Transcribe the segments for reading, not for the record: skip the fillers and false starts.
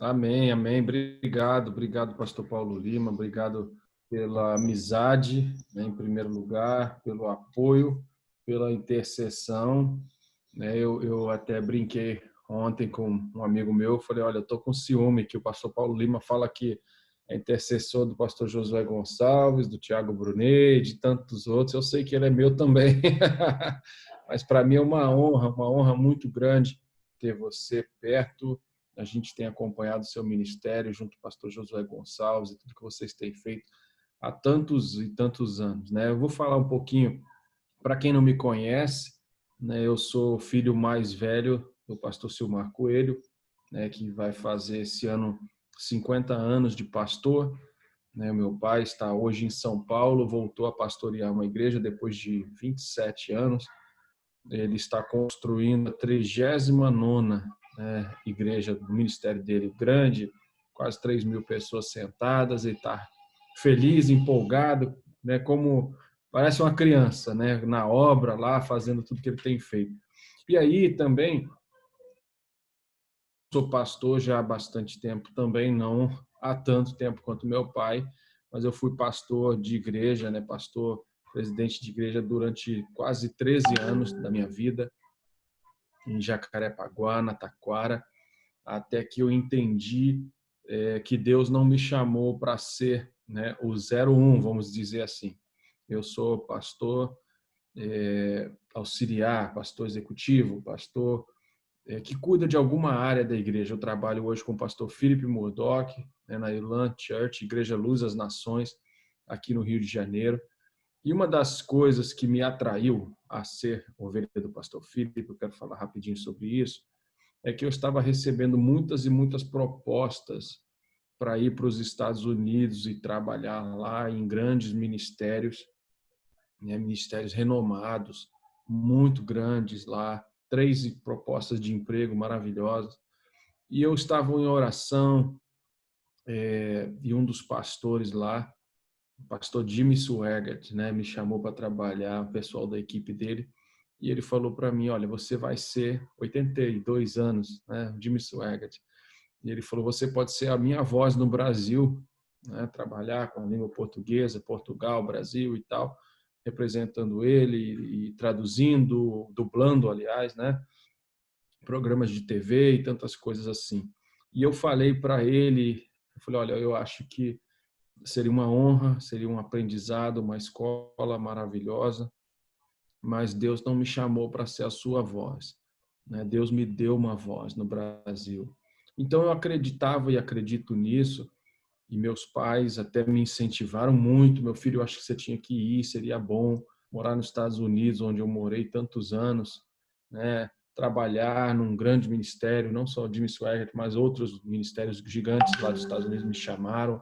Amém, amém. Obrigado, pastor Paulo Lima. Obrigado pela amizade, né, em primeiro lugar, pelo apoio, pela intercessão. Né? Eu até brinquei ontem com um amigo meu, falei, olha, eu estou com ciúme que o pastor Paulo Lima fala que é intercessor do pastor Josué Gonçalves, do Tiago Brunet, de tantos outros. Eu sei que ele é meu também, mas para mim é uma honra muito grande ter você perto. A gente tem acompanhado o seu ministério junto com o pastor Josué Gonçalves e tudo que vocês têm feito há tantos e tantos anos. Né? Eu vou falar um pouquinho, para quem não me conhece, né, eu sou filho mais velho do pastor Silmar Coelho, né, que vai fazer esse ano 50 anos de pastor. Né? Meu pai está hoje em São Paulo, voltou a pastorear uma igreja depois de 27 anos. Ele está construindo a 39ª, né, igreja do ministério dele, grande, quase 3.000 pessoas sentadas. Ele está feliz, empolgado, né, como parece uma criança, né, na obra lá, fazendo tudo que ele tem feito. E aí também sou pastor já há bastante tempo, também não há tanto tempo quanto meu pai, mas eu fui pastor de igreja, né, pastor, presidente de igreja durante quase 13 anos da minha vida, em Jacarepaguá, na Taquara, até que eu entendi que Deus não me chamou para ser, né, o 01, vamos dizer assim. Eu sou pastor auxiliar, pastor executivo, pastor que cuida de alguma área da igreja. Eu trabalho hoje com o pastor Philip Murdoch, né, na Elan Church, Igreja Luz das Nações, aqui no Rio de Janeiro. E uma das coisas que me atraiu a ser ovelha do pastor Philip, eu quero falar rapidinho sobre isso, é que eu estava recebendo muitas e muitas propostas para ir para os Estados Unidos e trabalhar lá em grandes ministérios, né, ministérios renomados, muito grandes lá, 3 propostas de emprego maravilhosas. E eu estava em oração, e um dos pastores lá, o pastor Jimmy Swaggart, né, me chamou para trabalhar, o pessoal da equipe dele, e ele falou para mim, olha, você vai ser 82 anos, né, Jimmy Swaggart, e ele falou, você pode ser a minha voz no Brasil, né, trabalhar com a língua portuguesa, Portugal, Brasil e tal, representando ele e traduzindo, dublando, aliás, né, programas de TV e tantas coisas assim. E eu falei para ele, eu falei, olha, eu acho que seria uma honra, seria um aprendizado, uma escola maravilhosa, mas Deus não me chamou para ser a sua voz, né? Deus me deu uma voz no Brasil. Então eu acreditava e acredito nisso, e meus pais até me incentivaram muito. Meu filho, eu acho que você tinha que ir, seria bom morar nos Estados Unidos, onde eu morei tantos anos, né? Trabalhar num grande ministério, não só o Jimmy Swaggart, mas outros ministérios gigantes lá dos Estados Unidos me chamaram.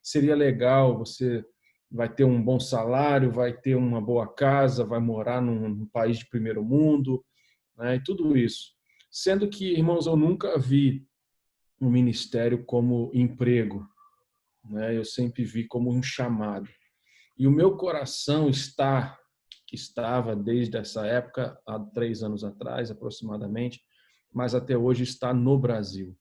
Seria legal, você vai ter um bom salário, vai ter uma boa casa, vai morar num país de primeiro mundo, né? E tudo isso. Sendo que, irmãos, eu nunca vi um ministério como emprego, né? Eu sempre vi como um chamado. E o meu coração estava desde essa época, há 3 anos atrás aproximadamente, mas até hoje está no Brasil.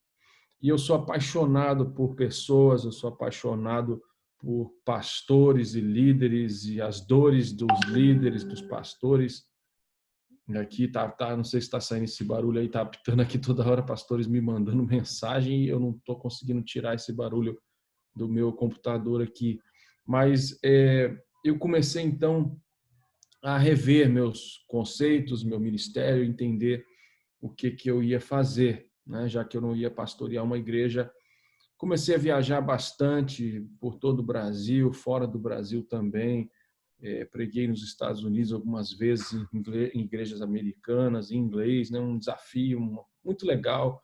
E eu sou apaixonado por pessoas, eu sou apaixonado por pastores e líderes e as dores dos líderes, dos pastores. Aqui não sei se está saindo esse barulho aí, está apitando aqui toda hora, pastores me mandando mensagem e eu não estou conseguindo tirar esse barulho do meu computador aqui. Mas eu comecei então a rever meus conceitos, meu ministério, entender o que eu ia fazer, né? Já que eu não ia pastorear uma igreja. Comecei a viajar bastante por todo o Brasil, fora do Brasil também. Preguei nos Estados Unidos algumas vezes em igrejas americanas, em inglês, né? Um desafio muito legal.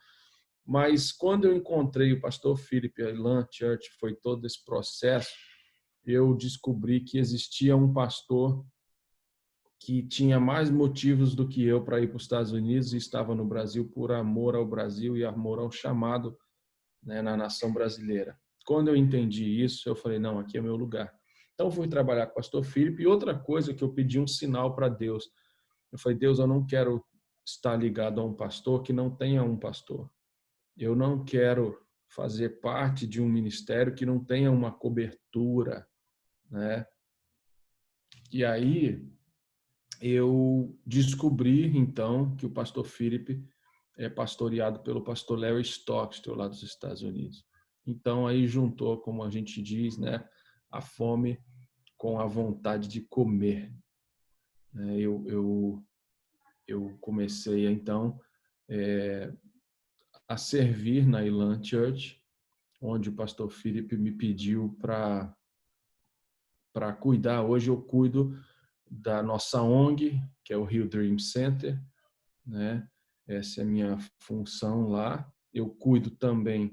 Mas quando eu encontrei o pastor Philip, a Elan Church, foi todo esse processo, eu descobri que existia um pastor que tinha mais motivos do que eu para ir para os Estados Unidos e estava no Brasil por amor ao Brasil e amor ao chamado, né, na nação brasileira. Quando eu entendi isso, eu falei, não, aqui é meu lugar. Então, fui trabalhar com o pastor Filipe. E outra coisa que eu pedi um sinal para Deus. Eu falei, Deus, eu não quero estar ligado a um pastor que não tenha um pastor. Eu não quero fazer parte de um ministério que não tenha uma cobertura, né? E aí eu descobri, então, que o pastor Philip é pastoreado pelo pastor Larry Stockstill, lá dos Estados Unidos. Então, aí juntou, como a gente diz, né, a fome com a vontade de comer. Eu comecei, então, a servir na Elan Church, onde o pastor Philip me pediu para cuidar. Hoje eu cuido da nossa ONG, que é o Rio Dream Center, né? Essa é a minha função lá. Eu cuido também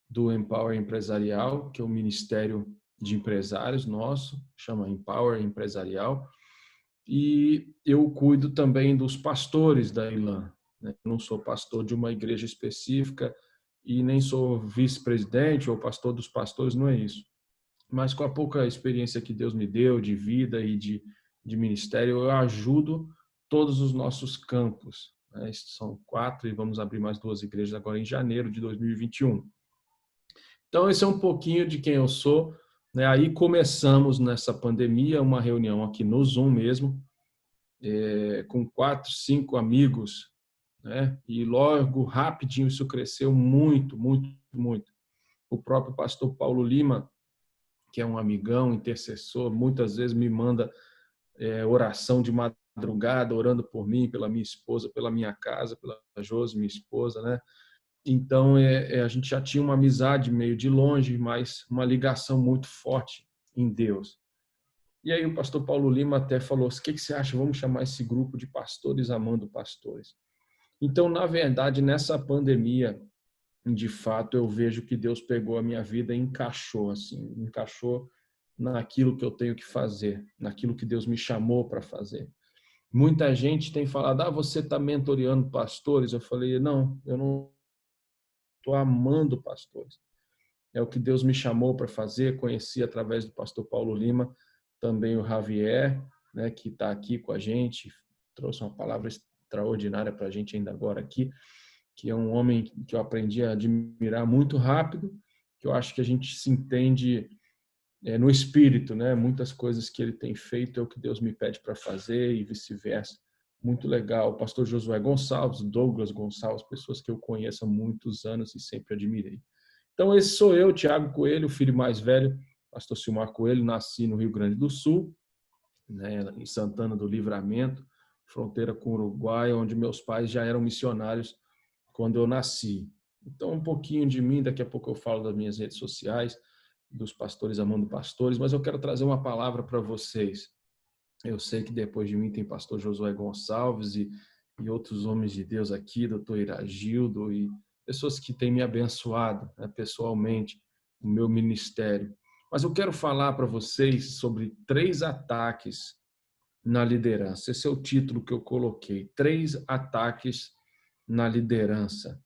do Empower Empresarial, que é o ministério de empresários nosso, chama Empower Empresarial. E eu cuido também dos pastores da Elan, né? Eu não sou pastor de uma igreja específica e nem sou vice-presidente ou pastor dos pastores, não é isso. Mas com a pouca experiência que Deus me deu de vida e de ministério, eu ajudo todos os nossos campos, né? São 4 e vamos abrir mais 2 igrejas agora em janeiro de 2021. Então, esse é um pouquinho de quem eu sou, né? Aí começamos nessa pandemia uma reunião aqui no Zoom mesmo, com 4, 5 amigos, né? E logo, rapidinho, isso cresceu muito, muito, muito. O próprio pastor Paulo Lima, que é um amigão, intercessor, muitas vezes me manda oração de madrugada, orando por mim, pela minha esposa, pela minha casa, pela Josi, minha esposa, né? Então, a gente já tinha uma amizade meio de longe, mas uma ligação muito forte em Deus. E aí o pastor Paulo Lima até falou, o que você acha? Vamos chamar esse grupo de pastores amando pastores. Então, na verdade, nessa pandemia, de fato, eu vejo que Deus pegou a minha vida e encaixou, assim, encaixou naquilo que eu tenho que fazer, naquilo que Deus me chamou para fazer. Muita gente tem falado, você está mentoreando pastores? Eu falei, não, eu não estou amando pastores. É o que Deus me chamou para fazer, conheci através do pastor Paulo Lima, também o Javier, né, que está aqui com a gente, trouxe uma palavra extraordinária para a gente ainda agora aqui, que é um homem que eu aprendi a admirar muito rápido, que eu acho que a gente se entende no espírito, né? Muitas coisas que ele tem feito é o que Deus me pede para fazer e vice-versa. Muito legal. O pastor Josué Gonçalves, Douglas Gonçalves, pessoas que eu conheço há muitos anos e sempre admirei. Então, esse sou eu, Tiago Coelho, filho mais velho, pastor Silmar Coelho, nasci no Rio Grande do Sul, né, em Santana do Livramento, fronteira com o Uruguai, onde meus pais já eram missionários quando eu nasci. Então, um pouquinho de mim, daqui a pouco eu falo das minhas redes sociais, dos pastores amando pastores, mas eu quero trazer uma palavra para vocês. Eu sei que depois de mim tem pastor Josué Gonçalves e outros homens de Deus aqui, doutor Iragildo, e pessoas que têm me abençoado, né, pessoalmente no meu ministério. Mas eu quero falar para vocês sobre 3 ataques na liderança. Esse é o título que eu coloquei, 3 ataques na liderança.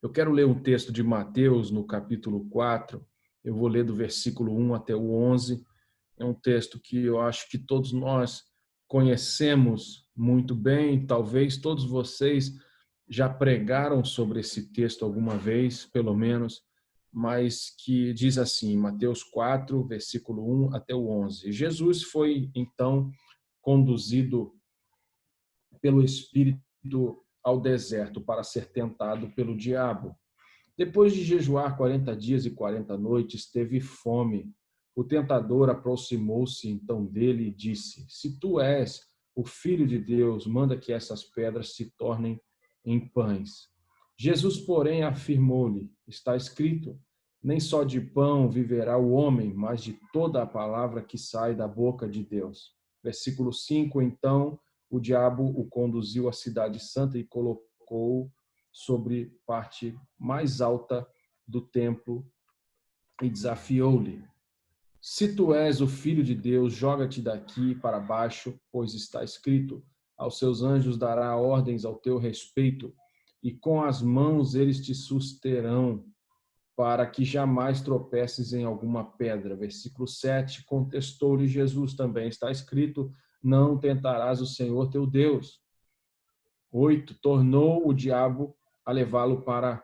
Eu quero ler um texto de Mateus, no capítulo 4. Eu vou ler do versículo 1 até o 11. É um texto que eu acho que todos nós conhecemos muito bem. Talvez todos vocês já pregaram sobre esse texto alguma vez, pelo menos, mas que diz assim, Mateus 4, versículo 1 até o 11. Jesus foi, então, conduzido pelo Espírito ao deserto para ser tentado pelo diabo. Depois de jejuar 40 dias e 40 noites, teve fome. O tentador aproximou-se então dele e disse, se tu és o Filho de Deus, manda que essas pedras se tornem em pães. Jesus, porém, afirmou-lhe, está escrito, nem só de pão viverá o homem, mas de toda a palavra que sai da boca de Deus. Versículo 5, então o diabo o conduziu à cidade santa e colocou sobre parte mais alta do templo e desafiou-lhe: se tu és o Filho de Deus, joga-te daqui para baixo, pois está escrito: aos seus anjos dará ordens ao teu respeito, e com as mãos eles te susterão, para que jamais tropeces em alguma pedra. Versículo 7, contestou-lhe Jesus também, está escrito: não tentarás o Senhor teu Deus. 8, tornou o diabo a levá-lo para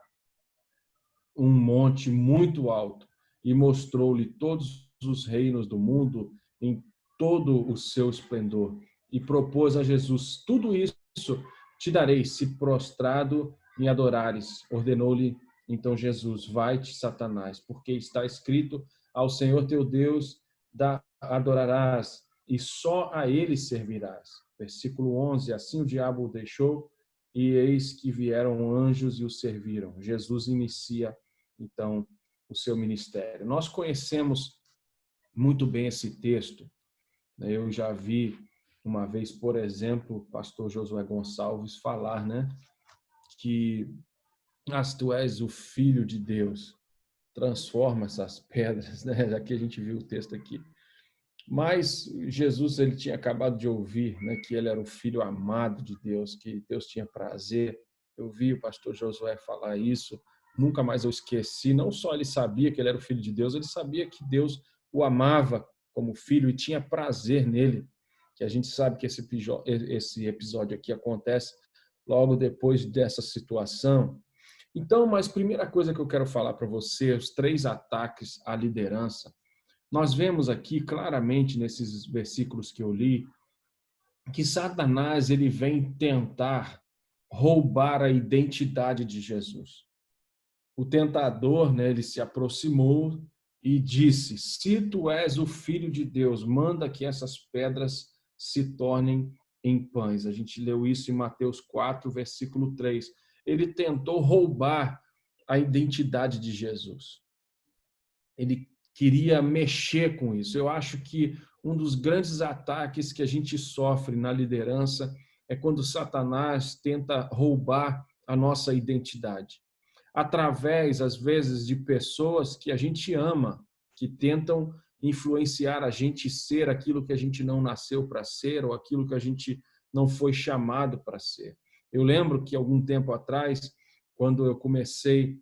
um monte muito alto e mostrou-lhe todos os reinos do mundo em todo o seu esplendor. E propôs a Jesus: tudo isso te darei se prostrado me adorares. Ordenou-lhe então Jesus: vai-te, Satanás, porque está escrito: ao Senhor teu Deus adorarás e só a ele servirás. Versículo 11: assim o diabo o deixou e eis que vieram anjos e o serviram. Jesus inicia então o seu ministério. Nós conhecemos muito bem esse texto. Eu já vi uma vez, por exemplo, o pastor Josué Gonçalves falar, né, que tu és o Filho de Deus, transforma essas pedras, né? Aqui a gente viu o texto aqui. Mas Jesus, ele tinha acabado de ouvir, né, que ele era o filho amado de Deus, que Deus tinha prazer. Eu vi o pastor Josué falar isso, nunca mais eu esqueci. Não só ele sabia que ele era o filho de Deus, ele sabia que Deus o amava como filho e tinha prazer nele. Que a gente sabe que esse episódio aqui acontece logo depois dessa situação. Então, mas primeira coisa que eu quero falar para você, os 3 ataques à liderança. Nós vemos aqui claramente nesses versículos que eu li que Satanás ele vem tentar roubar a identidade de Jesus. O tentador, né, ele se aproximou e disse: se tu és o Filho de Deus, manda que essas pedras se tornem em pães. A gente leu isso em Mateus 4, versículo 3. Ele tentou roubar a identidade de Jesus. Ele queria mexer com isso. Eu acho que um dos grandes ataques que a gente sofre na liderança é quando Satanás tenta roubar a nossa identidade. Através, às vezes, de pessoas que a gente ama, que tentam influenciar a gente ser aquilo que a gente não nasceu para ser ou aquilo que a gente não foi chamado para ser. Eu lembro que algum tempo atrás, quando eu comecei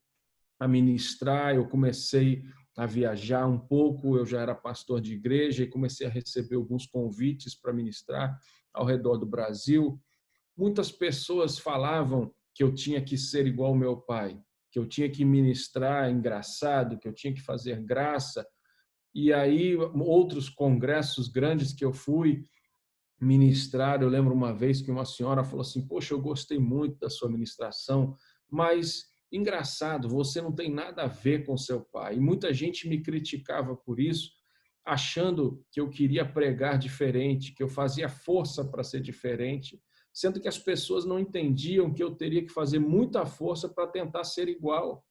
a ministrar, eu comecei a viajar um pouco, eu já era pastor de igreja e comecei a receber alguns convites para ministrar ao redor do Brasil. Muitas pessoas falavam que eu tinha que ser igual ao meu pai, que eu tinha que ministrar engraçado, que eu tinha que fazer graça. E aí, outros congressos grandes que eu fui ministrar, eu lembro uma vez que uma senhora falou assim: poxa, eu gostei muito da sua ministração, mas engraçado, você não tem nada a ver com seu pai. E muita gente me criticava por isso, achando que eu queria pregar diferente, que eu fazia força para ser diferente, sendo que as pessoas não entendiam que eu teria que fazer muita força para tentar ser igual.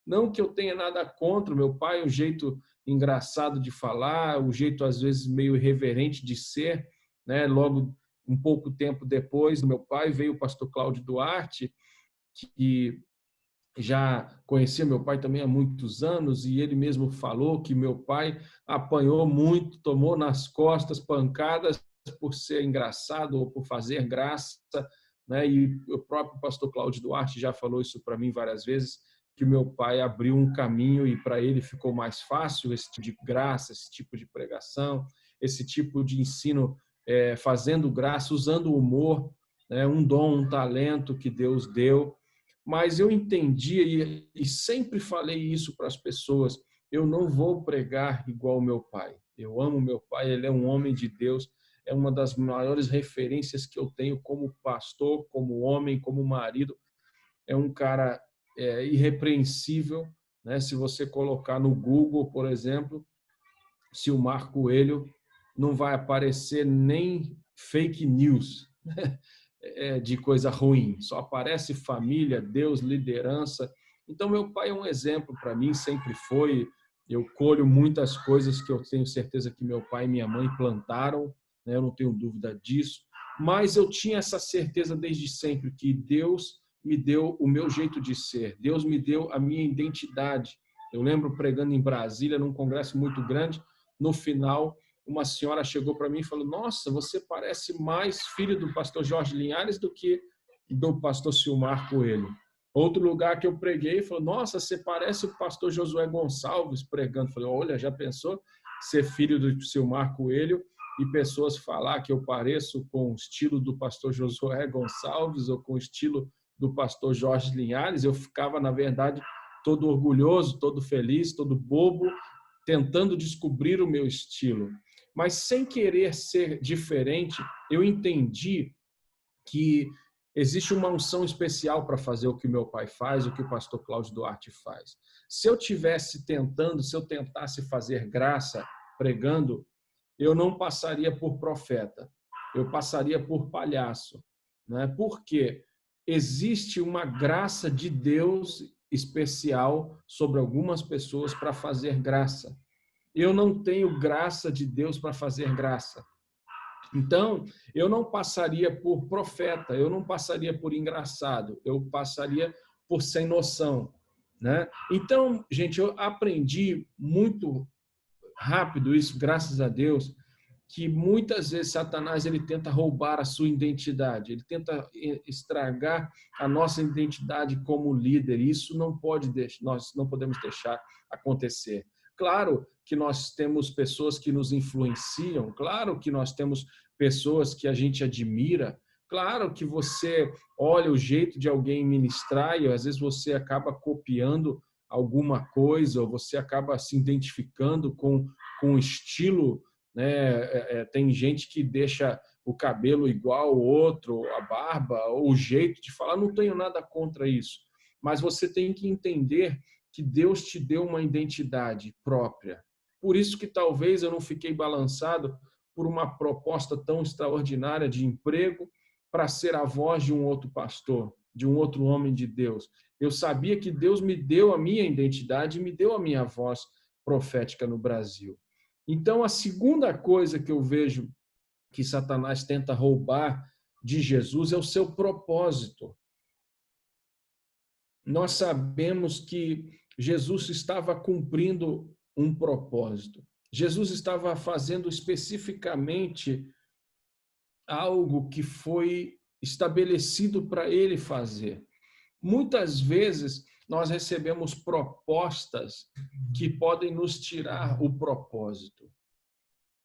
Não que eu tenha nada contra o meu pai, o jeito engraçado de falar, o jeito às vezes meio irreverente de ser, né? Logo um pouco tempo depois do meu pai veio o pastor Cláudio Duarte, que já conhecia meu pai também há muitos anos, e ele mesmo falou que meu pai apanhou muito, tomou nas costas pancadas por ser engraçado ou por fazer graça, né? E o próprio pastor Cláudio Duarte já falou isso para mim várias vezes, que meu pai abriu um caminho e para ele ficou mais fácil esse tipo de graça, esse tipo de pregação, esse tipo de ensino, fazendo graça, usando o humor, né? Um dom, um talento que Deus deu. Mas eu entendi e sempre falei isso para as pessoas: eu não vou pregar igual o meu pai. Eu amo meu pai, ele é um homem de Deus, é uma das maiores referências que eu tenho como pastor, como homem, como marido. É um cara irrepreensível, né? Se você colocar no Google, por exemplo, Silmar Coelho, não vai aparecer nem fake news de coisa ruim, só aparece família, Deus, liderança. Então, meu pai é um exemplo para mim, sempre foi. Eu colho muitas coisas que eu tenho certeza que meu pai e minha mãe plantaram, né? Eu não tenho dúvida disso, mas eu tinha essa certeza desde sempre que Deus me deu o meu jeito de ser, Deus me deu a minha identidade. Eu lembro pregando em Brasília, num congresso muito grande, no final uma senhora chegou para mim e falou: nossa, você parece mais filho do pastor Jorge Linhares do que do pastor Silmar Coelho. Outro lugar que eu preguei, falou: nossa, você parece o pastor Josué Gonçalves pregando. Falei: olha, já pensou ser filho do Silmar Coelho e pessoas falar que eu pareço com o estilo do pastor Josué Gonçalves ou com o estilo do pastor Jorge Linhares? Eu ficava, na verdade, todo orgulhoso, todo feliz, todo bobo, tentando descobrir o meu estilo. Mas sem querer ser diferente, eu entendi que existe uma unção especial para fazer o que meu pai faz, o que o pastor Cláudio Duarte faz. Se eu tentasse fazer graça pregando, eu não passaria por profeta, eu passaria por palhaço, né? Porque existe uma graça de Deus especial sobre algumas pessoas para fazer graça. Eu não tenho graça de Deus para fazer graça. Então, eu não passaria por profeta, eu não passaria por engraçado, eu passaria por sem noção, né? Então, gente, eu aprendi muito rápido isso, graças a Deus, que muitas vezes Satanás ele tenta roubar a sua identidade, ele tenta estragar a nossa identidade como líder. Isso não pode deixar, nós não podemos deixar acontecer. Claro que nós temos pessoas que nos influenciam, claro que nós temos pessoas que a gente admira, claro que você olha o jeito de alguém ministrar e às vezes você acaba copiando alguma coisa, ou você acaba se identificando com o estilo, né? Tem gente que deixa o cabelo igual ao outro, a barba, ou o jeito de falar. Não tenho nada contra isso, mas você tem que entender que Deus te deu uma identidade própria. Por isso que talvez eu não fiquei balançado por uma proposta tão extraordinária de emprego para ser a voz de um outro pastor, de um outro homem de Deus. Eu sabia que Deus me deu a minha identidade e me deu a minha voz profética no Brasil. Então, a segunda coisa que eu vejo que Satanás tenta roubar de Jesus é o seu propósito. Nós sabemos que Jesus estava cumprindo um propósito. Jesus estava fazendo especificamente algo que foi estabelecido para ele fazer. Muitas vezes nós recebemos propostas que podem nos tirar o propósito.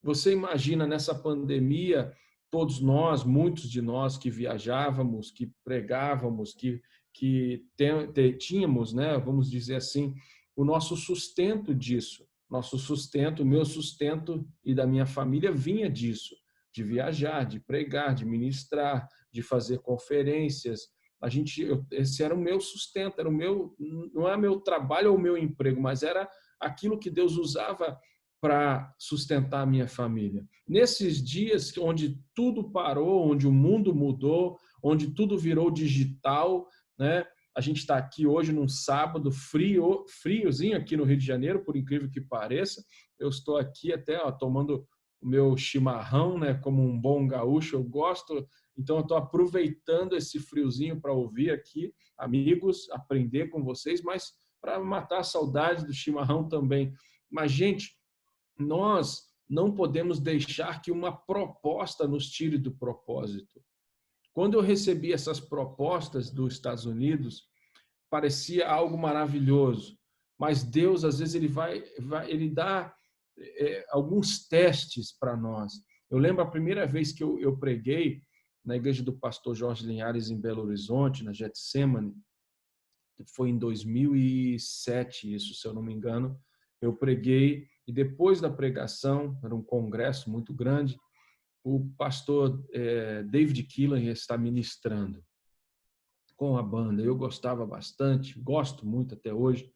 Você imagina nessa pandemia, todos nós, muitos de nós que viajávamos, que pregávamos, que tínhamos, né, vamos dizer assim, o nosso sustento disso. Nosso sustento, o meu sustento e da minha família vinha disso, de viajar, de pregar, de ministrar, de fazer conferências. Esse era o meu sustento, era o meu, não é meu trabalho ou o meu emprego, mas era aquilo que Deus usava para sustentar a minha família. Nesses dias onde tudo parou, onde o mundo mudou, onde tudo virou digital, né? A gente está aqui hoje num sábado friozinho aqui no Rio de Janeiro, por incrível que pareça. Eu estou aqui até tomando o meu chimarrão, né? Como um bom gaúcho, eu gosto. Então, eu estou aproveitando esse friozinho para ouvir aqui, amigos, aprender com vocês, mas para matar a saudade do chimarrão também. Mas, gente, nós não podemos deixar que uma proposta nos tire do propósito. Quando eu recebi essas propostas dos Estados Unidos, parecia algo maravilhoso, mas Deus, às vezes, ele dá alguns testes para nós. Eu lembro a primeira vez que eu preguei na igreja do pastor Jorge Linhares, em Belo Horizonte, na Getsemane, foi em 2007, isso, se eu não me engano. Eu preguei e depois da pregação, era um congresso muito grande, o pastor David Keelan está ministrando com a banda. Eu gostava bastante, gosto muito até hoje.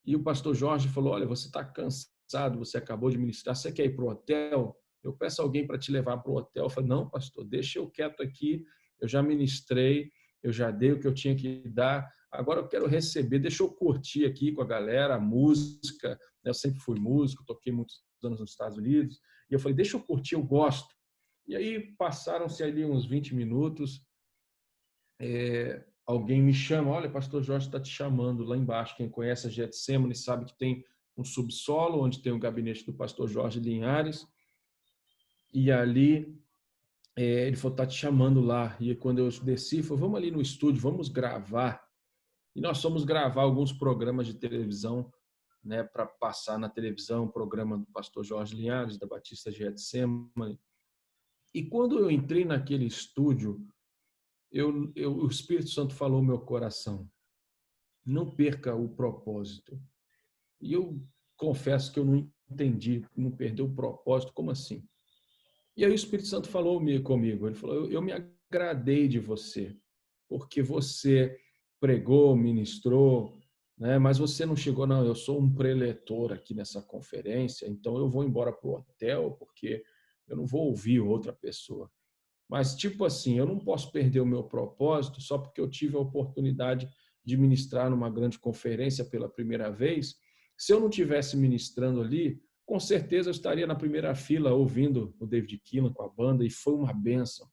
E o pastor Jorge falou: olha, você está cansado, você acabou de ministrar, você quer ir para o hotel? Eu peço alguém para te levar para o hotel. Eu falei: não, pastor, deixa eu quieto aqui, eu já ministrei, eu já dei o que eu tinha que dar, agora eu quero receber, deixa eu curtir aqui com a galera, a música. Eu sempre fui músico, toquei muitos anos nos Estados Unidos, e eu falei: deixa eu curtir, eu gosto. E aí passaram-se ali uns 20 minutos, alguém me chama: olha, pastor Jorge está te chamando lá embaixo. Quem conhece a Getsemane sabe que tem um subsolo onde tem o gabinete do pastor Jorge Linhares, e ali ele falou: está te chamando lá. E quando eu desci, falou: vamos ali no estúdio, vamos gravar. E nós fomos gravar alguns programas de televisão, né, para passar na televisão, o programa do pastor Jorge Linhares, da Batista Getsemane. E quando eu entrei naquele estúdio, o Espírito Santo falou no meu coração: não perca o propósito. E eu confesso que eu não entendi, não perdeu o propósito, como assim? E aí o Espírito Santo falou comigo, ele falou, eu me agradei de você, porque você pregou, ministrou, né? Mas você não chegou, não, eu sou um preletor aqui nessa conferência, então eu vou embora para o hotel, porque eu não vou ouvir outra pessoa. Mas, tipo assim, eu não posso perder o meu propósito só porque eu tive a oportunidade de ministrar numa grande conferência pela primeira vez. Se eu não tivesse ministrando ali, com certeza eu estaria na primeira fila ouvindo o David Keelan com a banda e foi uma bênção.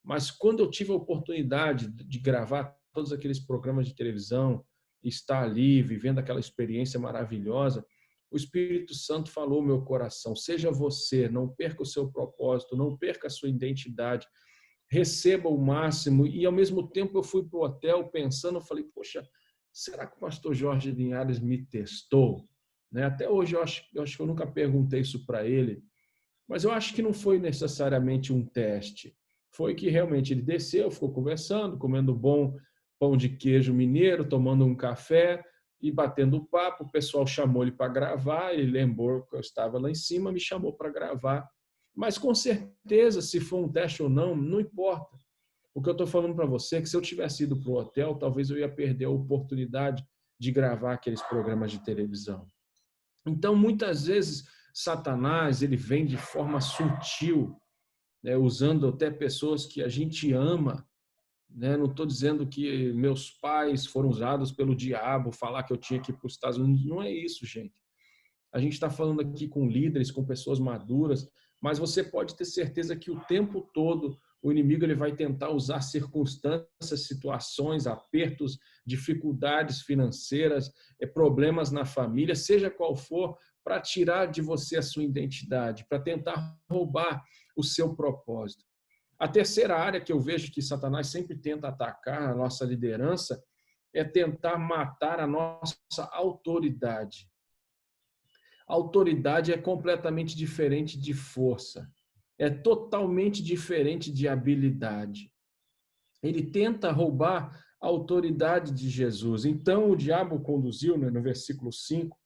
Mas quando eu tive a oportunidade de gravar todos aqueles programas de televisão, estar ali, vivendo aquela experiência maravilhosa, o Espírito Santo falou ao meu coração, seja você, não perca o seu propósito, não perca a sua identidade, receba o máximo. E ao mesmo tempo eu fui para o hotel pensando, eu falei, poxa, será que o pastor Jorge Linhares me testou? Né? Até hoje eu acho que eu nunca perguntei isso para ele, mas eu acho que não foi necessariamente um teste. Foi que realmente ele desceu, ficou conversando, comendo bom pão de queijo mineiro, tomando um café e batendo papo. O pessoal chamou ele para gravar, ele lembrou que eu estava lá em cima, me chamou para gravar. Mas com certeza, se for um teste ou não, não importa. O que eu estou falando para você é que se eu tivesse ido para o hotel, talvez eu ia perder a oportunidade de gravar aqueles programas de televisão. Então, muitas vezes, Satanás ele vem de forma sutil, né, usando até pessoas que a gente ama. Né? Não estou dizendo que meus pais foram usados pelo diabo, falar que eu tinha que ir para os Estados Unidos. Não é isso, gente. A gente está falando aqui com líderes, com pessoas maduras, mas você pode ter certeza que o tempo todo o inimigo ele vai tentar usar circunstâncias, situações, apertos, dificuldades financeiras, problemas na família, seja qual for, para tirar de você a sua identidade, para tentar roubar o seu propósito. A terceira área que eu vejo que Satanás sempre tenta atacar a nossa liderança é tentar matar a nossa autoridade. Autoridade é completamente diferente de força. É totalmente diferente de habilidade. Ele tenta roubar a autoridade de Jesus. Então, o diabo conduziu, né, no versículo 5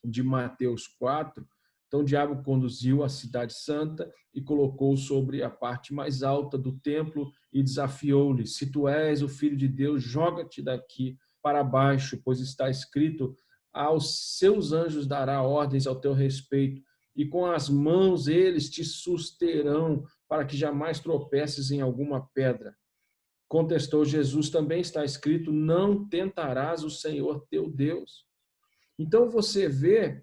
de Mateus 4, então o diabo conduziu a cidade santa e colocou sobre a parte mais alta do templo e desafiou-lhe, se tu és o filho de Deus, joga-te daqui para baixo, pois está escrito, aos seus anjos dará ordens ao teu respeito, e com as mãos eles te susterão, para que jamais tropeces em alguma pedra. Contestou Jesus, também está escrito, não tentarás o Senhor teu Deus. Então você vê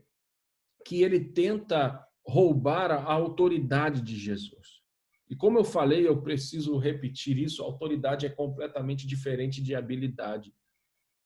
que ele tenta roubar a autoridade de Jesus. E como eu falei, eu preciso repetir isso, a autoridade é completamente diferente de habilidade.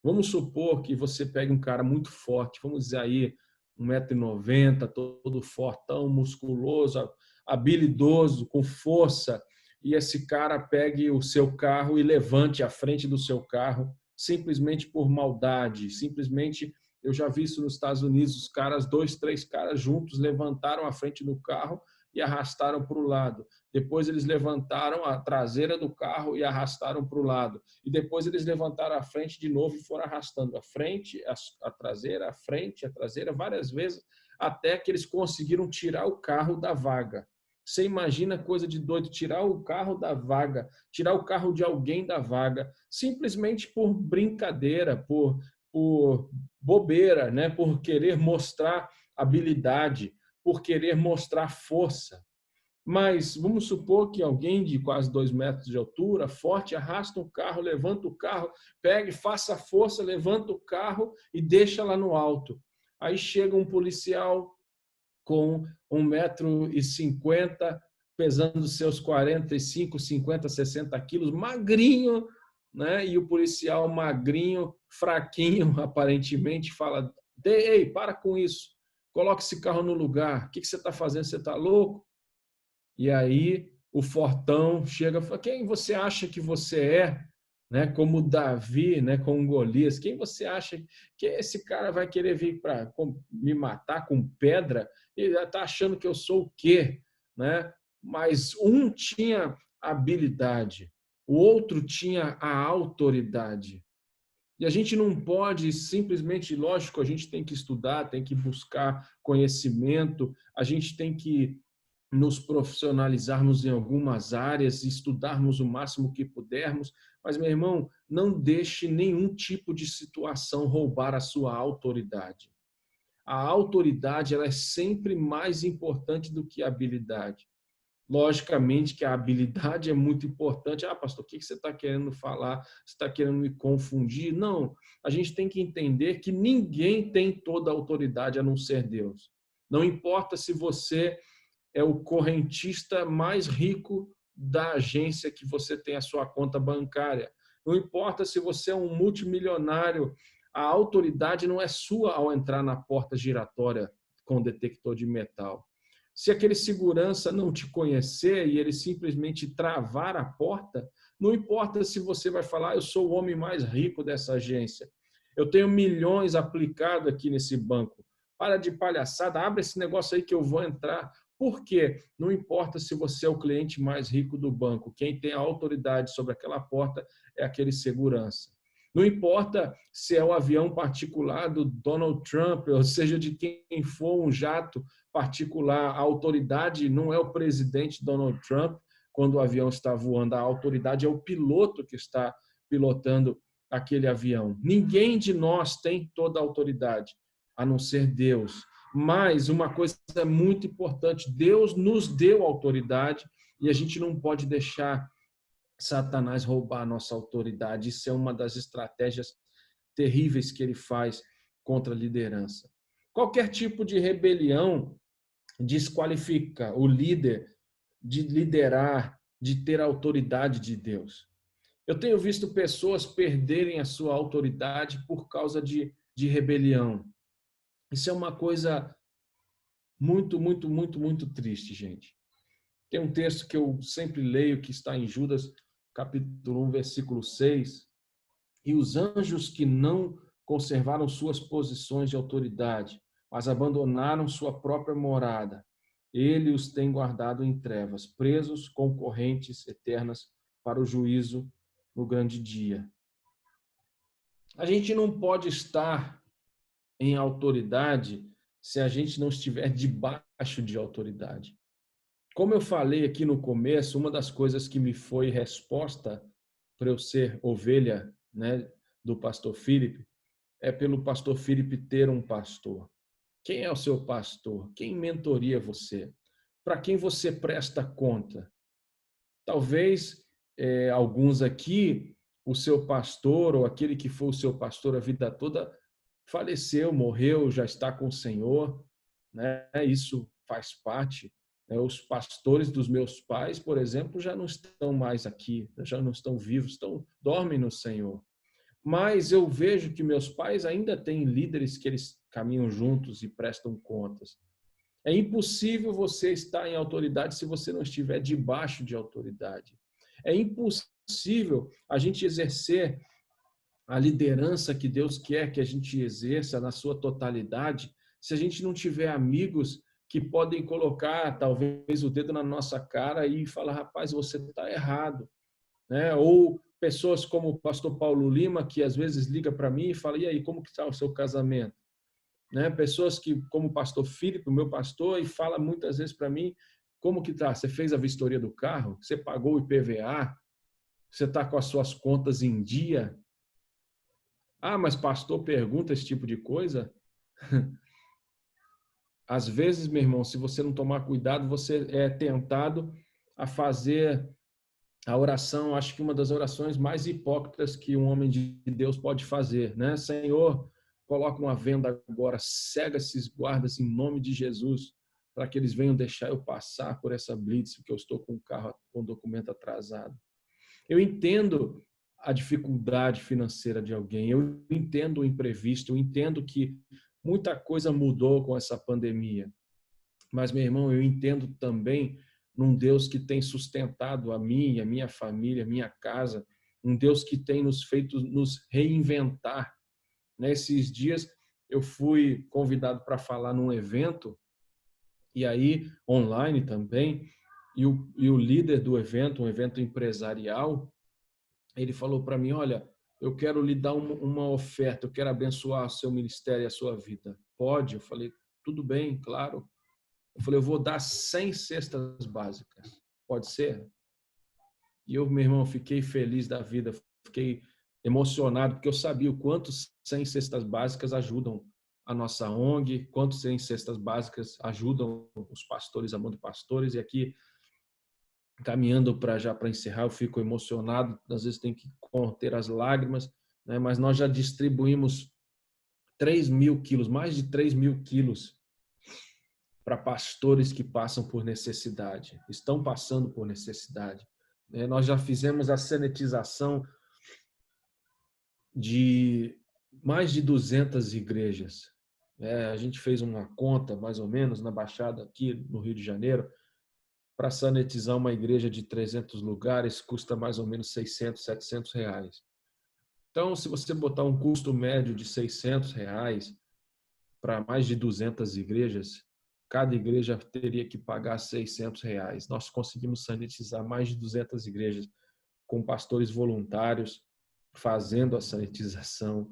Vamos supor que você pegue um cara muito forte, vamos dizer aí 1,90 m, todo fortão, musculoso, habilidoso, com força, e esse cara pegue o seu carro e levante a frente do seu carro simplesmente por maldade, simplesmente, eu já vi isso nos Estados Unidos, os caras, 2, 3 caras juntos levantaram a frente do carro e arrastaram para o lado. Depois eles levantaram a traseira do carro e arrastaram para o lado. E depois eles levantaram a frente de novo e foram arrastando a frente, a traseira, a frente, a traseira, várias vezes, até que eles conseguiram tirar o carro da vaga. Você imagina coisa de doido, tirar o carro da vaga, tirar o carro de alguém da vaga, simplesmente por brincadeira, por bobeira, né? Por querer mostrar habilidade, por querer mostrar força. Mas vamos supor que alguém de quase 2 metros de altura, forte, arrasta um carro, levanta o carro, pegue, faça força, levanta o carro e deixa lá no alto. Aí chega um policial com 1,50 m, pesando seus 45, 50, 60 quilos, magrinho, né? E o policial magrinho, fraquinho, aparentemente, fala, ei, para com isso, coloque esse carro no lugar, o que você está fazendo, você está louco? E aí o fortão chega e fala, quem você acha que você é? Né? Como Davi, né? Como Golias, quem você acha que esse cara vai querer vir para me matar com pedra? Ele está achando que eu sou o quê? Né? Mas um tinha habilidade, o outro tinha a autoridade. E a gente não pode simplesmente, lógico, a gente tem que estudar, tem que buscar conhecimento, a gente tem que nos profissionalizarmos em algumas áreas, estudarmos o máximo que pudermos, mas, meu irmão, não deixe nenhum tipo de situação roubar a sua autoridade. A autoridade, ela é sempre mais importante do que a habilidade. Logicamente que a habilidade é muito importante. Ah, pastor, o que você está querendo falar? Você está querendo me confundir? Não, a gente tem que entender que ninguém tem toda a autoridade a não ser Deus. Não importa se você é o correntista mais rico da agência que você tem a sua conta bancária. Não importa se você é um multimilionário, a autoridade não é sua ao entrar na porta giratória com detector de metal. Se aquele segurança não te conhecer e ele simplesmente travar a porta, não importa se você vai falar, eu sou o homem mais rico dessa agência, eu tenho milhões aplicado aqui nesse banco. Para de palhaçada, abre esse negócio aí que eu vou entrar. Por quê? Não importa se você é o cliente mais rico do banco, quem tem a autoridade sobre aquela porta é aquele segurança. Não importa se é o avião particular do Donald Trump, ou seja, de quem for um jato particular, a autoridade não é o presidente Donald Trump quando o avião está voando, a autoridade é o piloto que está pilotando aquele avião. Ninguém de nós tem toda a autoridade, a não ser Deus. Mas uma coisa muito importante, Deus nos deu autoridade e a gente não pode deixar Satanás roubar a nossa autoridade. Isso é uma das estratégias terríveis que ele faz contra a liderança. Qualquer tipo de rebelião desqualifica o líder de liderar, de ter a autoridade de Deus. Eu tenho visto pessoas perderem a sua autoridade por causa de rebelião. Isso é uma coisa muito, muito, muito, muito triste, gente. Tem um texto que eu sempre leio, que está em Judas, capítulo 1, versículo 6. E os anjos que não conservaram suas posições de autoridade, mas abandonaram sua própria morada, ele os tem guardado em trevas, presos com correntes eternas para o juízo no grande dia. A gente não pode estar em autoridade se a gente não estiver debaixo de autoridade. Como eu falei aqui no começo, uma das coisas que me foi resposta para eu ser ovelha, né, do pastor Felipe, é pelo pastor Felipe ter um pastor. Quem é o seu pastor? Quem mentoria você? Para quem você presta conta? Talvez alguns aqui, o seu pastor ou aquele que foi o seu pastor a vida toda faleceu, morreu, já está com o Senhor, né? Isso faz parte. Os pastores dos meus pais, por exemplo, já não estão mais aqui, já não estão vivos, dormem no Senhor. Mas eu vejo que meus pais ainda têm líderes que eles caminham juntos e prestam contas. É impossível você estar em autoridade se você não estiver debaixo de autoridade. É impossível a gente exercer a liderança que Deus quer que a gente exerça na sua totalidade se a gente não tiver amigos que podem colocar talvez o dedo na nossa cara e falar, rapaz, você está errado, né? Ou pessoas como o pastor Paulo Lima, que às vezes liga para mim e fala, e aí, como que está o seu casamento? Né? Pessoas que, como o pastor Filipe, o meu pastor, e fala muitas vezes para mim, como que tá? Você fez a vistoria do carro? Você pagou o IPVA? Você está com as suas contas em dia? Ah, mas pastor pergunta esse tipo de coisa? Às vezes, meu irmão, se você não tomar cuidado, você é tentado a fazer a oração, acho que uma das orações mais hipócritas que um homem de Deus pode fazer, né? Senhor, coloca uma venda agora, cega esses guardas em nome de Jesus, para que eles venham deixar eu passar por essa blitz, porque eu estou com o carro com o documento atrasado. Eu entendo a dificuldade financeira de alguém, eu entendo o imprevisto, eu entendo que muita coisa mudou com essa pandemia. Mas, meu irmão, eu entendo também num Deus que tem sustentado a mim, a minha família, a minha casa, um Deus que tem nos feito nos reinventar. Nesses dias eu fui convidado para falar num evento, e aí online também, e o líder do evento, um evento empresarial, ele falou para mim, olha, eu quero lhe dar uma oferta, eu quero abençoar o seu ministério e a sua vida. Pode? Eu falei, tudo bem, claro. Eu falei, eu vou dar 100 cestas básicas. Pode ser? E eu, meu irmão, fiquei feliz da vida, fiquei emocionado, porque eu sabia o quanto 100 cestas básicas ajudam a nossa ONG, quanto 100 cestas básicas ajudam os pastores amando pastores. E aqui, caminhando para encerrar, eu fico emocionado, às vezes tem que conter as lágrimas, né? Mas nós já distribuímos 3.000 quilos, mais de 3.000 quilos para pastores que passam por necessidade, estão passando por necessidade. Nós já fizemos a sanitização de mais de 200 igrejas. A gente fez uma conta, mais ou menos, na Baixada, aqui no Rio de Janeiro, para sanitizar uma igreja de 300 lugares, custa mais ou menos 600, 700 reais. Então, se você botar um custo médio de 600 reais para mais de 200 igrejas, cada igreja teria que pagar 600 reais. Nós conseguimos sanitizar mais de 200 igrejas com pastores voluntários fazendo a sanitização,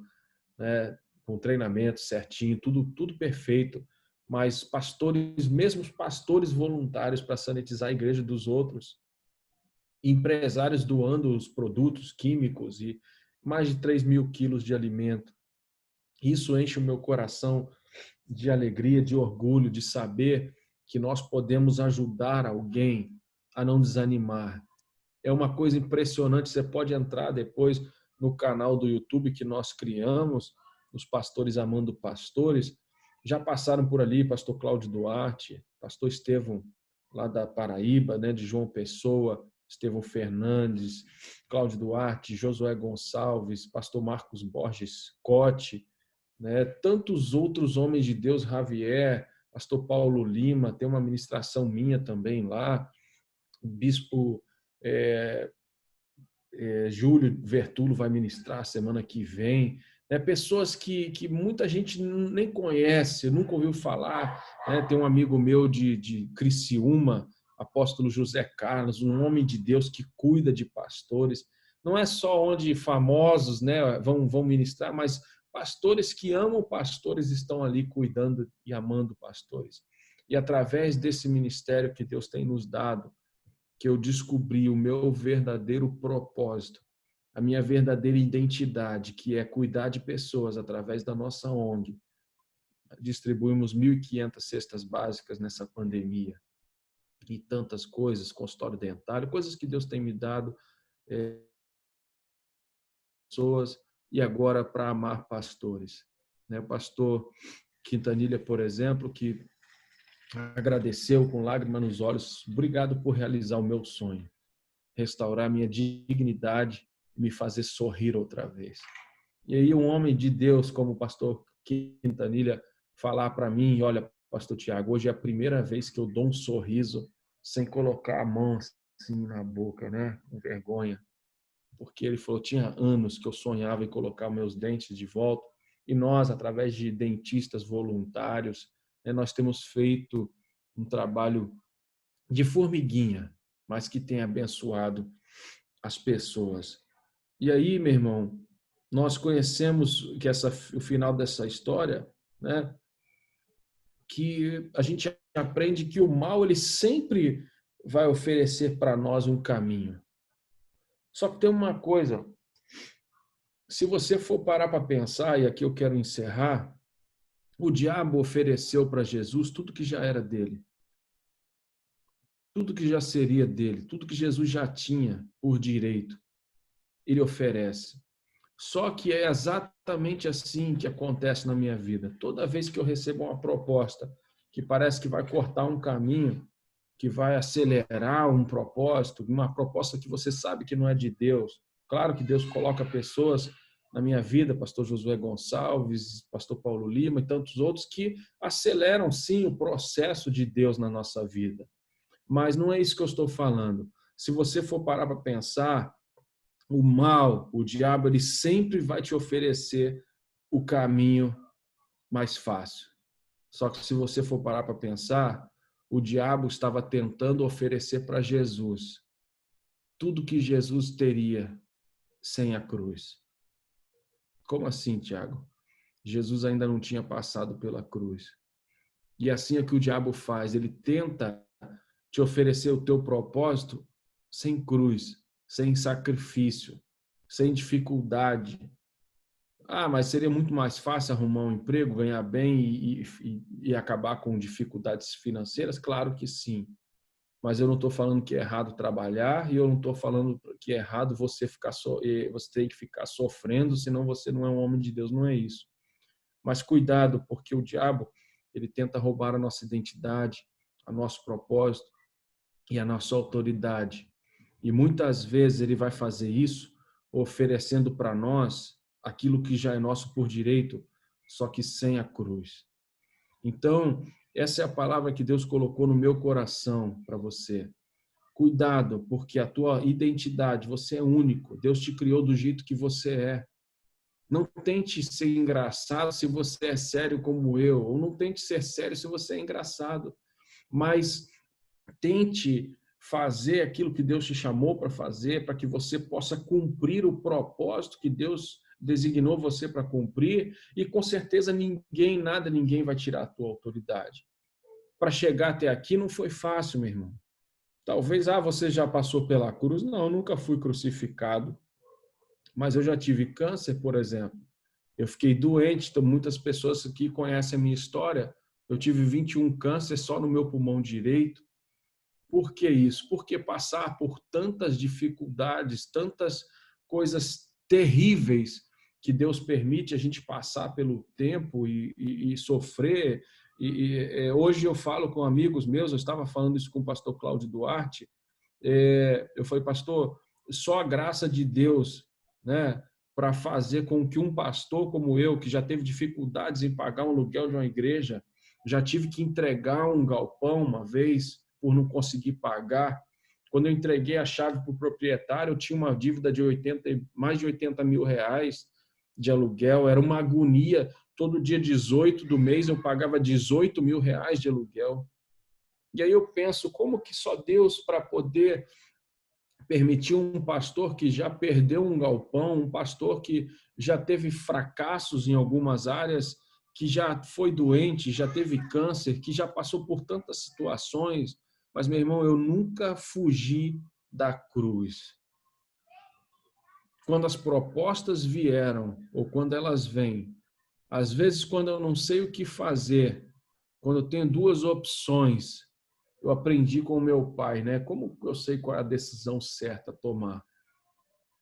né, com treinamento certinho, tudo perfeito, mas pastores, mesmo pastores voluntários para sanitizar a igreja dos outros, empresários doando os produtos químicos e mais de 3.000 quilos de alimento. Isso enche o meu coração de alegria, de orgulho, de saber que nós podemos ajudar alguém a não desanimar. É uma coisa impressionante, você pode entrar depois no canal do YouTube que nós criamos, os Pastores Amando Pastores, já passaram por ali pastor Cláudio Duarte, pastor Estevão, lá da Paraíba, né, de João Pessoa, Estevão Fernandes, Cláudio Duarte, Josué Gonçalves, pastor Marcos Borges Cote, né, tantos outros homens de Deus, Javier, pastor Paulo Lima, tem uma ministração minha também lá, o bispo Júlio Vertulo vai ministrar semana que vem, né? Pessoas que muita gente nem conhece, nunca ouviu falar, né? Tem um amigo meu de Criciúma, apóstolo José Carlos, um homem de Deus que cuida de pastores. Não é só onde famosos, né, vão ministrar, mas pastores que amam pastores estão ali cuidando e amando pastores. E através desse ministério que Deus tem nos dado, que eu descobri o meu verdadeiro propósito, a minha verdadeira identidade, que é cuidar de pessoas através da nossa ONG. Distribuímos 1.500 cestas básicas nessa pandemia e tantas coisas, consultório dentário, coisas que Deus tem me dado, pessoas, e agora para amar pastores. O pastor Quintanilha, por exemplo, que agradeceu com lágrima nos olhos, obrigado por realizar o meu sonho, restaurar minha dignidade, me fazer sorrir outra vez. E aí um homem de Deus como o pastor Quintanilha falar para mim, olha, pastor Tiago, hoje é a primeira vez que eu dou um sorriso sem colocar a mão assim na boca, né? Com vergonha. Porque ele falou, tinha anos que eu sonhava em colocar meus dentes de volta, e nós, através de dentistas voluntários, né, nós temos feito um trabalho de formiguinha, mas que tem abençoado as pessoas. E aí, meu irmão, nós conhecemos que o final dessa história, né, que a gente aprende que o mal ele sempre vai oferecer para nós um caminho. Só que tem uma coisa, se você for parar para pensar, e aqui eu quero encerrar, o diabo ofereceu para Jesus tudo que já era dele. Tudo que já seria dele, tudo que Jesus já tinha por direito, ele oferece. Só que é exatamente assim que acontece na minha vida. Toda vez que eu recebo uma proposta que parece que vai cortar um caminho, que vai acelerar um propósito, uma proposta que você sabe que não é de Deus. Claro que Deus coloca pessoas na minha vida, pastor Josué Gonçalves, pastor Paulo Lima e tantos outros que aceleram sim o processo de Deus na nossa vida. Mas não é isso que eu estou falando. Se você for parar para pensar, o mal, o diabo, ele sempre vai te oferecer o caminho mais fácil. Só que se você for parar para pensar, o diabo estava tentando oferecer para Jesus tudo que Jesus teria sem a cruz. Como assim, Tiago? Jesus ainda não tinha passado pela cruz. E assim é que o diabo faz, ele tenta te oferecer o teu propósito sem cruz, sem sacrifício, sem dificuldade. Ah, mas seria muito mais fácil arrumar um emprego, ganhar bem e acabar com dificuldades financeiras? Claro que sim. Mas eu não estou falando que é errado trabalhar e eu não estou falando que é errado você você tem que ficar sofrendo, senão você não é um homem de Deus, não é isso. Mas cuidado, porque o diabo, ele tenta roubar a nossa identidade, o nosso propósito e a nossa autoridade. E muitas vezes ele vai fazer isso oferecendo para nós aquilo que já é nosso por direito, só que sem a cruz. Então, essa é a palavra que Deus colocou no meu coração para você. Cuidado, porque a tua identidade, você é único. Deus te criou do jeito que você é. Não tente ser engraçado se você é sério como eu, ou não tente ser sério se você é engraçado. Mas tente fazer aquilo que Deus te chamou para fazer, para que você possa cumprir o propósito que Deus designou você para cumprir, e com certeza ninguém vai tirar a tua autoridade. Para chegar até aqui não foi fácil, meu irmão. Talvez, você já passou pela cruz. Não, eu nunca fui crucificado, mas eu já tive câncer, por exemplo. Eu fiquei doente, então muitas pessoas que conhecem a minha história, eu tive 21 cânceres só no meu pulmão direito. Por que isso? Porque passar por tantas dificuldades, tantas coisas terríveis que Deus permite a gente passar pelo tempo e sofrer. Hoje eu falo com amigos meus, eu estava falando isso com o pastor Cláudio Duarte, eu falei, pastor, só a graça de Deus, né, para fazer com que um pastor como eu, que já teve dificuldades em pagar um aluguel de uma igreja, já tive que entregar um galpão uma vez por não conseguir pagar. Quando eu entreguei a chave para o proprietário, eu tinha uma dívida de mais de 80 mil reais de aluguel, era uma agonia. Todo dia 18 do mês eu pagava 18 mil reais de aluguel. E aí eu penso, como que só Deus para poder permitir um pastor que já perdeu um galpão, um pastor que já teve fracassos em algumas áreas, que já foi doente, já teve câncer, que já passou por tantas situações, mas, meu irmão, eu nunca fugi da cruz. Quando as propostas vieram, ou quando elas vêm, às vezes quando eu não sei o que fazer, quando eu tenho duas opções, eu aprendi com o meu pai, né? Como eu sei qual é a decisão certa a tomar?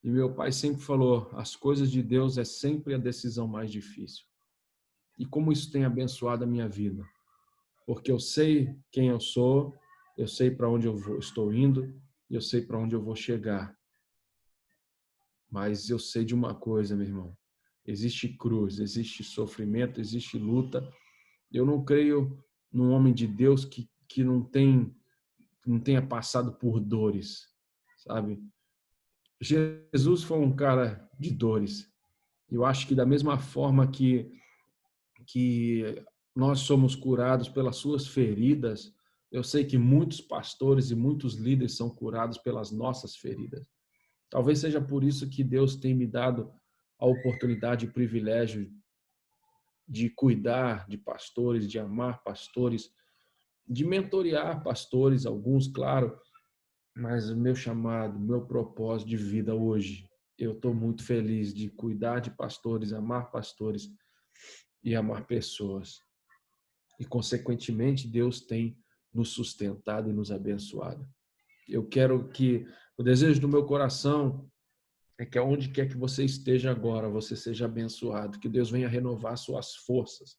E meu pai sempre falou, as coisas de Deus é sempre a decisão mais difícil. E como isso tem abençoado a minha vida? Porque eu sei quem eu sou, eu sei para onde estou indo, e eu sei para onde eu vou chegar. Mas eu sei de uma coisa, meu irmão. Existe cruz, existe sofrimento, existe luta. Eu não creio num homem de Deus que não tenha passado por dores, sabe? Jesus foi um cara de dores. Eu acho que da mesma forma que nós somos curados pelas suas feridas, eu sei que muitos pastores e muitos líderes são curados pelas nossas feridas. Talvez seja por isso que Deus tem me dado a oportunidade e o privilégio de cuidar de pastores, de amar pastores, de mentorear pastores, alguns, claro, mas o meu chamado, meu propósito de vida hoje, eu estou muito feliz de cuidar de pastores, amar pastores e amar pessoas. E, consequentemente, Deus tem nos sustentado e nos abençoado. Eu quero que, o desejo do meu coração é que aonde quer que você esteja agora, você seja abençoado, que Deus venha renovar suas forças,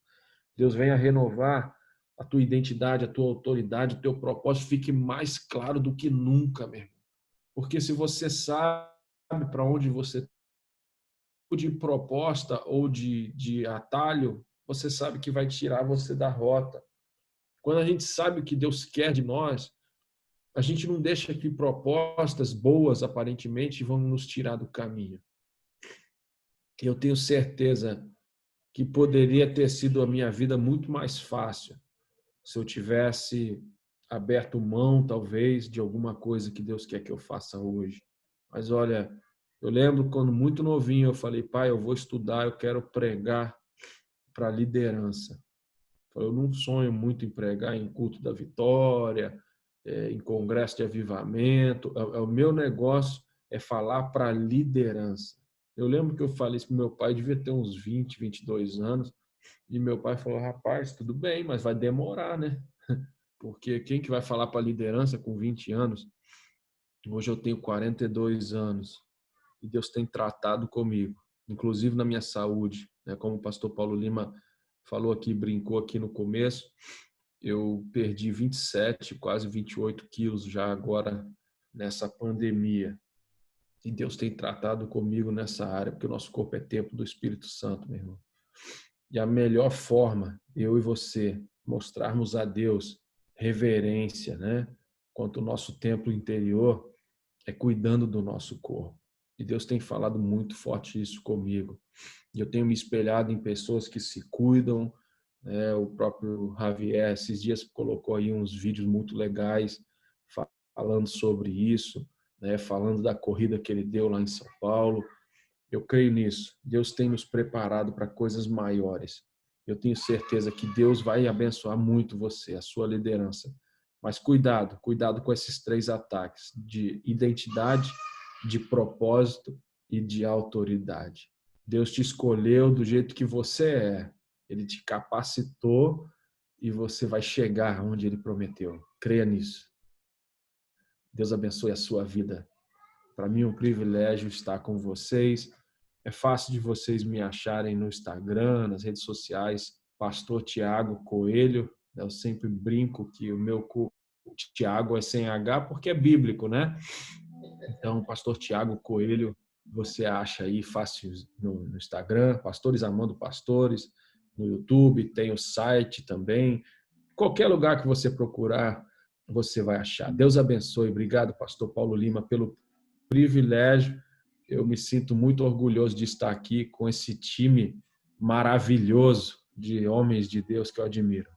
Deus venha renovar a tua identidade, a tua autoridade, o teu propósito fique mais claro do que nunca, meu irmão. Porque se você sabe para onde você de proposta ou de atalho, você sabe que vai tirar você da rota. Quando a gente sabe o que Deus quer de nós, a gente não deixa que propostas boas, aparentemente, vão nos tirar do caminho. Eu tenho certeza que poderia ter sido a minha vida muito mais fácil se eu tivesse aberto mão, talvez, de alguma coisa que Deus quer que eu faça hoje. Mas olha, Eu lembro quando muito novinho eu falei, pai, eu vou estudar, eu quero pregar para liderança. Eu não sonho muito em pregar em culto da vitória, em congresso de avivamento. O meu negócio é falar para liderança. Eu lembro que eu falei isso para meu pai, devia ter uns 20, 22 anos, e meu pai falou, rapaz, tudo bem, mas vai demorar, né? Porque quem que vai falar para liderança com 20 anos? Hoje eu tenho 42 anos e Deus tem tratado comigo, inclusive na minha saúde, né? Como o pastor Paulo Lima falou aqui, brincou aqui no começo, eu perdi 27, quase 28 quilos já agora nessa pandemia. E Deus tem tratado comigo nessa área, porque o nosso corpo é templo do Espírito Santo, meu irmão. E a melhor forma, eu e você, mostrarmos a Deus reverência, né? Quanto o nosso templo interior, é cuidando do nosso corpo. E Deus tem falado muito forte isso comigo. E eu tenho me espelhado em pessoas que se cuidam, né? O próprio Javier, esses dias, colocou aí uns vídeos muito legais falando sobre isso, né? Falando da corrida que ele deu lá em São Paulo. Eu creio nisso. Deus tem nos preparado para coisas maiores. Eu tenho certeza que Deus vai abençoar muito você, a sua liderança. Mas cuidado, cuidado com esses 3 ataques de identidade, de propósito e de autoridade. Deus te escolheu do jeito que você é. Ele te capacitou e você vai chegar onde ele prometeu. Creia nisso. Deus abençoe a sua vida. Para mim é um privilégio estar com vocês. É fácil de vocês me acharem no Instagram, nas redes sociais, Pastor Tiago Coelho. Eu sempre brinco que o meu Tiago é sem H porque é bíblico, né? Então, Pastor Tiago Coelho, você acha aí fácil no Instagram, Pastores Amando Pastores, no YouTube, tem o site também. Qualquer lugar que você procurar, você vai achar. Deus abençoe. Obrigado, Pastor Paulo Lima, pelo privilégio. Eu me sinto muito orgulhoso de estar aqui com esse time maravilhoso de homens de Deus que eu admiro.